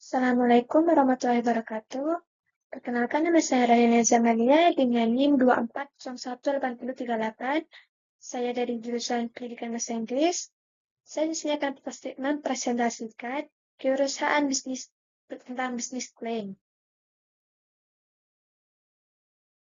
Assalamualaikum warahmatullahi wabarakatuh. Perkenalkan, nama saya Rayana Zamalia dengan NIM 24018038. Saya dari jurusan Pendidikan Bahasa Inggris. Saya di sini akan mempresentasikan kewiradaan bisnis tentang bisnis plan.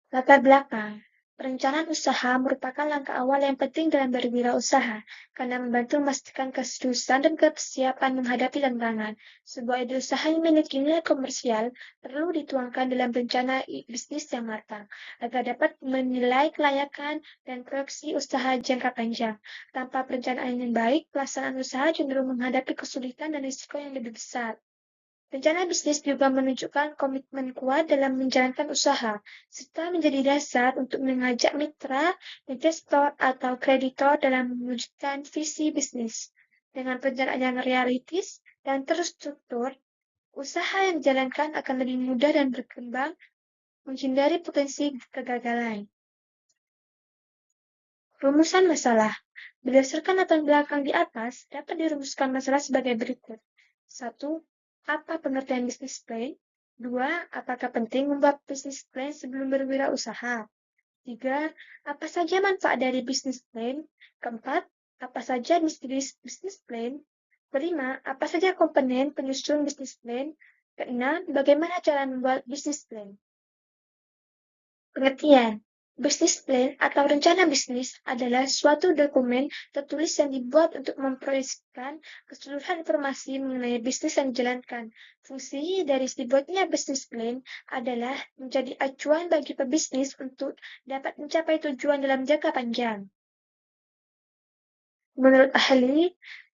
Latar belakang. Perencanaan usaha merupakan langkah awal yang penting dalam berwirausaha karena membantu memastikan keseriusan dan kesiapan menghadapi tantangan. Sebuah ide usaha yang memiliki nilai komersial perlu dituangkan dalam rencana bisnis yang matang agar dapat menilai kelayakan dan proyeksi usaha jangka panjang. Tanpa perencanaan yang baik, pelaksanaan usaha cenderung menghadapi kesulitan dan risiko yang lebih besar. Rencana bisnis juga menunjukkan komitmen kuat dalam menjalankan usaha, serta menjadi dasar untuk mengajak mitra, investor, atau kreditor dalam mewujudkan visi bisnis. Dengan perencanaan yang realistis dan terstruktur, usaha yang dijalankan akan lebih mudah dan berkembang, menghindari potensi kegagalan. Rumusan masalah. Berdasarkan latar belakang di atas, dapat dirumuskan masalah sebagai berikut. 1. Apa pengertian bisnis plan? 2. Apakah penting membuat bisnis plan sebelum berwirausaha? 3. Apa saja manfaat dari bisnis plan? Keempat, apa saja bisnis plan? Kelima, apa saja komponen penyusun bisnis plan? Keenam, bagaimana cara membuat bisnis plan? Pengertian. Bisnis plan atau rencana bisnis adalah suatu dokumen tertulis yang dibuat untuk memproyeksikan keseluruhan informasi mengenai bisnis yang dijalankan. Fungsi dari dibuatnya bisnis plan adalah menjadi acuan bagi pebisnis untuk dapat mencapai tujuan dalam jangka panjang.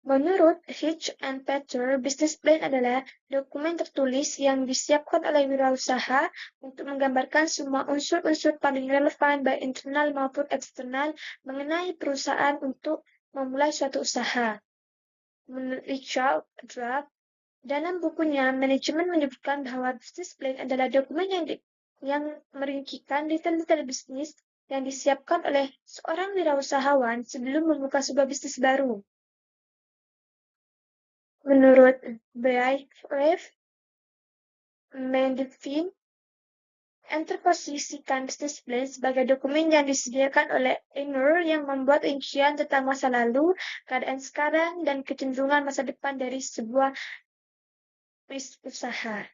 Menurut Hitch and Peter, business plan adalah dokumen tertulis yang disiapkan oleh wirausaha untuk menggambarkan semua unsur-unsur paling relevan baik internal maupun eksternal mengenai perusahaan untuk memulai suatu usaha. Menurut Richard Draft, dalam bukunya, manajemen menyebutkan bahwa business plan adalah dokumen yang merincikan detail-detail bisnis yang disiapkan oleh seorang wirausahawan sebelum membuka sebuah bisnis baru. Menurut Brave Mendevin, interposisikan bisnis plan sebagai dokumen yang disediakan oleh owner yang membuat rincian tentang masa lalu, keadaan sekarang, dan kecenderungan masa depan dari sebuah usaha.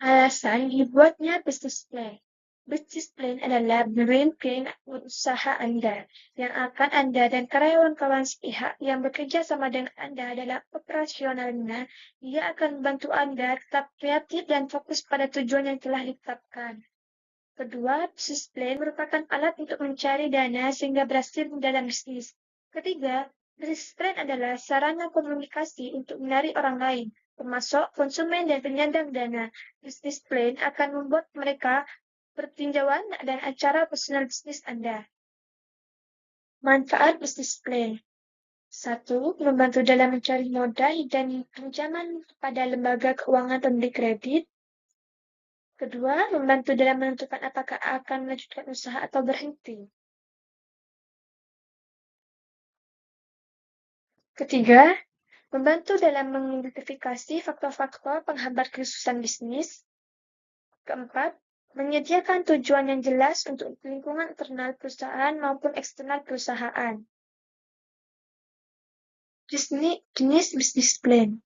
Alasan dibuatnya bisnis plan. Bisnis plan adalah blueprint usaha Anda, yang akan Anda dan karyawan-karyawan sepihak yang bekerja sama dengan Anda dalam operasionalnya. Ia akan membantu Anda tetap kreatif dan fokus pada tujuan yang telah ditetapkan. Kedua, bisnis plan merupakan alat untuk mencari dana sehingga berhasil dalam bisnis. Ketiga, bisnis plan adalah sarana komunikasi untuk menarik orang lain, termasuk konsumen dan penyandang dana. Bisnis plan akan membuat mereka bertinjauan dan acara personal bisnis Anda. Manfaat bisnis plan. 1. Membantu dalam mencari modal dan pinjaman pada lembaga keuangan pemberi kredit. Kedua, membantu dalam menentukan apakah akan melanjutkan usaha atau berhenti. Ketiga, membantu dalam mengidentifikasi faktor-faktor penghambat kesuksesan bisnis. Keempat, menyediakan tujuan yang jelas untuk lingkungan internal perusahaan maupun eksternal perusahaan. Jenis bisnis plan.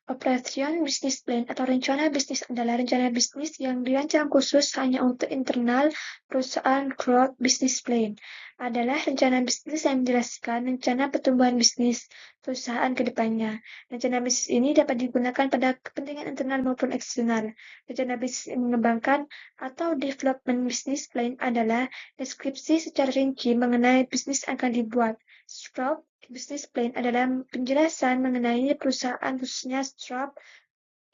Operation bisnis plan atau rencana bisnis adalah rencana bisnis yang dirancang khusus hanya untuk internal perusahaan. Growth business plan adalah rencana bisnis yang menjelaskan rencana pertumbuhan bisnis perusahaan ke depannya. Rencana bisnis ini dapat digunakan pada kepentingan internal maupun eksternal. Rencana bisnis yang mengembangkan atau development business plan adalah deskripsi secara rinci mengenai bisnis yang akan dibuat. Scope business plan adalah penjelasan mengenai perusahaan, khususnya scope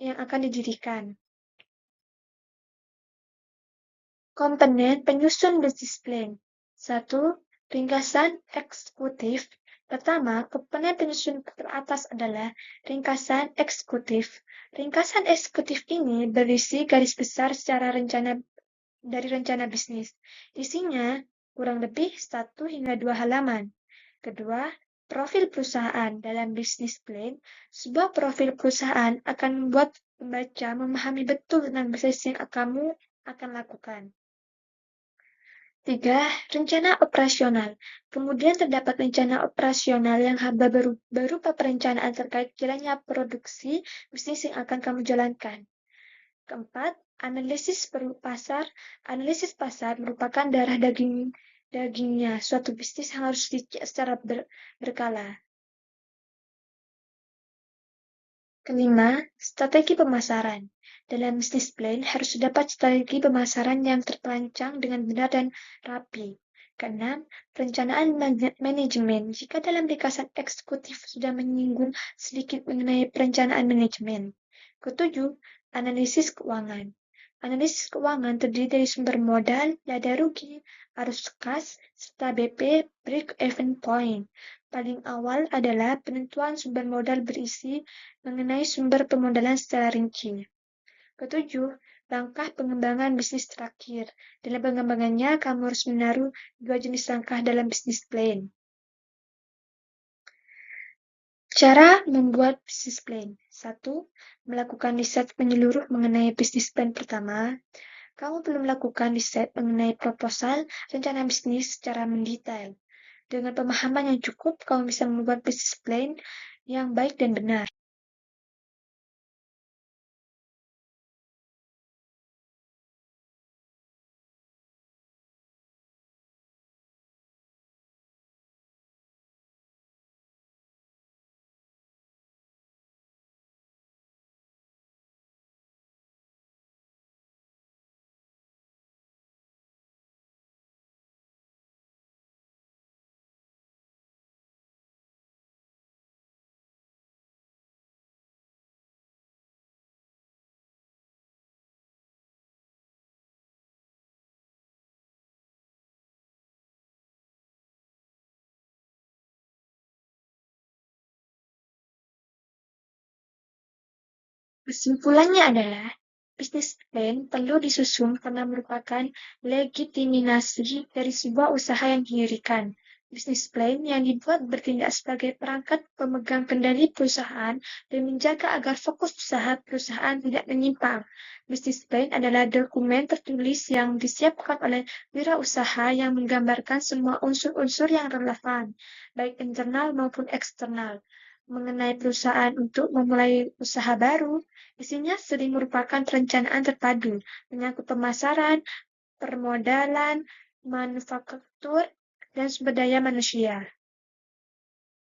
yang akan didirikan. Komponen penyusun bisnis plan. 1. Ringkasan eksekutif. Pertama, komponen penyusun teratas adalah ringkasan eksekutif. Ringkasan eksekutif ini berisi garis besar secara dari rencana bisnis. Isinya kurang lebih 1 hingga 2 halaman. Kedua, Profil perusahaan dalam bisnis plan, sebuah profil perusahaan akan membuat pembaca memahami betul tentang bisnis yang kamu akan lakukan. 3. Rencana operasional. Kemudian terdapat rencana operasional yang berupa perencanaan terkait kiranya produksi bisnis yang akan kamu jalankan. Keempat, analisis pasar. Analisis pasar merupakan darah dagingnya suatu bisnis yang harus dicek secara berkala. Kelima, strategi pemasaran. Dalam bisnis plan harus terdapat strategi pemasaran yang terperancang dengan benar dan rapi. Keenam, perencanaan manajemen. Jika dalam ringkasan eksekutif sudah menyinggung sedikit mengenai perencanaan manajemen. Ketujuh, analisis keuangan. Analisis keuangan terdiri dari sumber modal, laba rugi, arus kas, serta BP break-even point. Paling awal adalah penentuan sumber modal berisi mengenai sumber pemodalan secara rinci. Ketujuh, langkah pengembangan bisnis terakhir. Dalam pengembangannya, kamu harus menaruh 2 jenis langkah dalam bisnis plan. Cara membuat bisnis plan. 1. Melakukan riset menyeluruh mengenai bisnis plan pertama. Kamu perlu melakukan riset mengenai proposal rencana bisnis secara mendetail. Dengan pemahaman yang cukup, kamu bisa membuat bisnis plan yang baik dan benar. Kesimpulannya adalah, bisnis plan perlu disusun karena merupakan legitimasi dari sebuah usaha yang didirikan. Bisnis plan yang dibuat bertindak sebagai perangkat pemegang kendali perusahaan dan menjaga agar fokus usaha perusahaan tidak menyimpang. Bisnis plan adalah dokumen tertulis yang disiapkan oleh wirausaha yang menggambarkan semua unsur-unsur yang relevan, baik internal maupun eksternal, mengenai perusahaan untuk memulai usaha baru. Isinya sering merupakan perencanaan terpadu, menyangkut pemasaran, permodalan, manufaktur, dan sumber daya manusia.